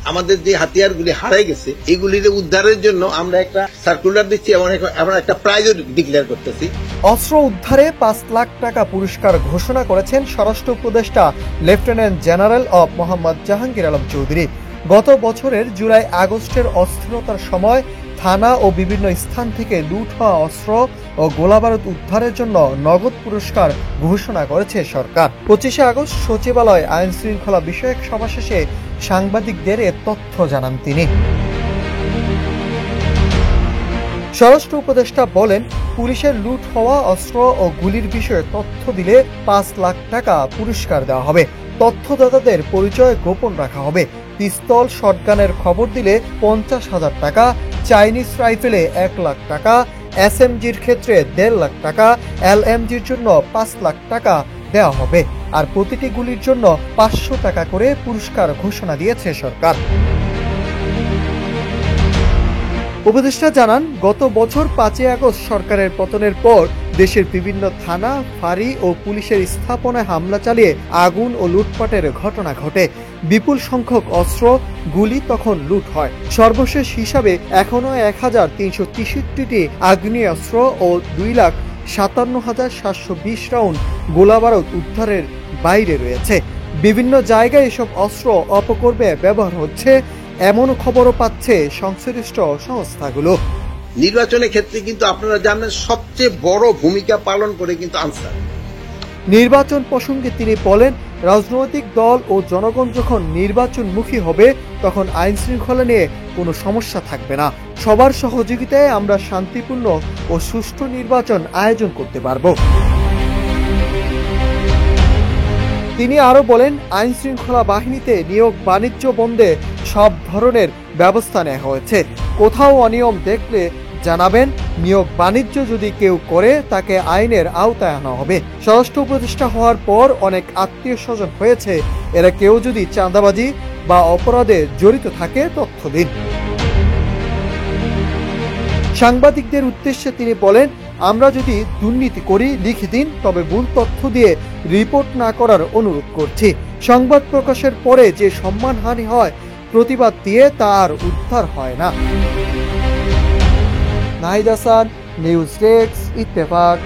আমাদের যে হাতিয়ারগুলি হারাই গেছে এগুলির উদ্ধারের জন্য আমরা একটা সার্কুলার দিচ্ছি এবং আমরা একটা প্রাইজও ডিক্লেয়ার করতেছি। অস্ত্র উদ্ধারে 5 লাখ টাকা পুরস্কার ঘোষণা করেছেন স্বরাষ্ট্র উপদেষ্টা lieutenant general of Mohammad Jahangir Alam Chowdhury. গত বছরের জুলাই আগস্টের অস্থিরতার সময় থানা ও বিভিন্ন স্থান থেকে লুট হওয়া অস্ত্র ও গোলাবারুদ উদ্ধারের জন্য নগদ পুরস্কার ঘোষণা করেছে সরকার। 25 আগস্ট সচিবালয় আইন শৃঙ্খলা বিষয়ক সভা শেষে সাংবাদিকদের এ তথ্য জানান তিনি। স্বরাষ্ট্র উপদেষ্টা বলেন, পুলিশের লুট হওয়া অস্ত্র ও গুলির বিষয়ে তথ্য দিলে 5 লাখ টাকা পুরস্কার দেওয়া হবে। তথ্যদাতাদের পরিচয় গোপন রাখা হবে। পিস্তল, শটগানের খবর দিলে 50,000 টাকা, চাইনিজ রাইফেলে 1 লাখ টাকা, এসএমজির ক্ষেত্রে 1.5 লাখ টাকা, এলএমজির জন্য 5 লাখ টাকা দেওয়া হবে। আর প্রতিটি গুলির জন্য 500 টাকা করে পুরস্কার ঘোষণা দিয়েছে সরকার। উপদেষ্টা জানান, গত বছর 5 আগস্ট সরকারের পতনের পর দেশের বিভিন্ন থানা, ফাঁড়ি ও পুলিশের স্থাপনায় হামলা চালিয়ে আগুন ও লুটপাটের ঘটনা ঘটে। বিপুল সংখ্যক অস্ত্র, গুলি তখন লুট হয়। সর্বশেষ হিসাবে এখনো 1363টি আগ্নেয়াস্ত্র ও 2,57,720 রাউন্ড গোলাবারুদ উদ্ধারের বাইরে রয়েছে। বিভিন্ন জায়গায় এসব অস্ত্র অপকর্মে ব্যবহার হচ্ছে এমন খবরও পাচ্ছে সংশ্লিষ্ট সংস্থাগুলো। নির্বাচনের ক্ষেত্রে কিন্তু আপনারা জানেন সবচেয়ে বড় ভূমিকা পালন করে কিন্তু আনসার। নির্বাচন প্রসঙ্গে তিনি বলেন, রাজনৈতিক দল ও জনগণ যখন নির্বাচনমুখী হবে তখন আইন শৃঙ্খলা নিয়ে কোনো সমস্যা থাকবে না। সবার সহযোগিতায় আমরা শান্তিপূর্ণ ও সুষ্ঠু নির্বাচন আয়োজন করতে পারব। তিনি আরো বলেন, আইন শৃঙ্খলা বাহিনীতে নিয়োগ বাণিজ্য বন্ধে সব ধরনের ব্যবস্থা নেওয়া হয়েছে। কোথাও অনিয়ম দেখলে জানাবেন। নিয়োগ বাণিজ্য যদি কেউ করে তাকে আইনের আওতায় আনা হবে। স্বরাষ্ট্র উপদেষ্টা হওয়ার পর অনেক আত্মীয় স্বজন হয়েছে, এরা কেউ যদি চাঁদাবাজি বা অপরাধে জড়িত থাকে তথ্য দিন। সাংবাদিকদের উদ্দেশ্যে তিনি বলেন, আমরা যদি দুর্নীতি করি লিখে দিন, তবে ভুল তথ্য দিয়ে রিপোর্ট না করার অনুরোধ করছি। সংবাদ প্রকাশের পরে যে সম্মানহানি হয়, প্রতিবাদ দিয়ে তা আর উদ্ধার হয় না। Nahid Hasan, news desk, Ittefaq.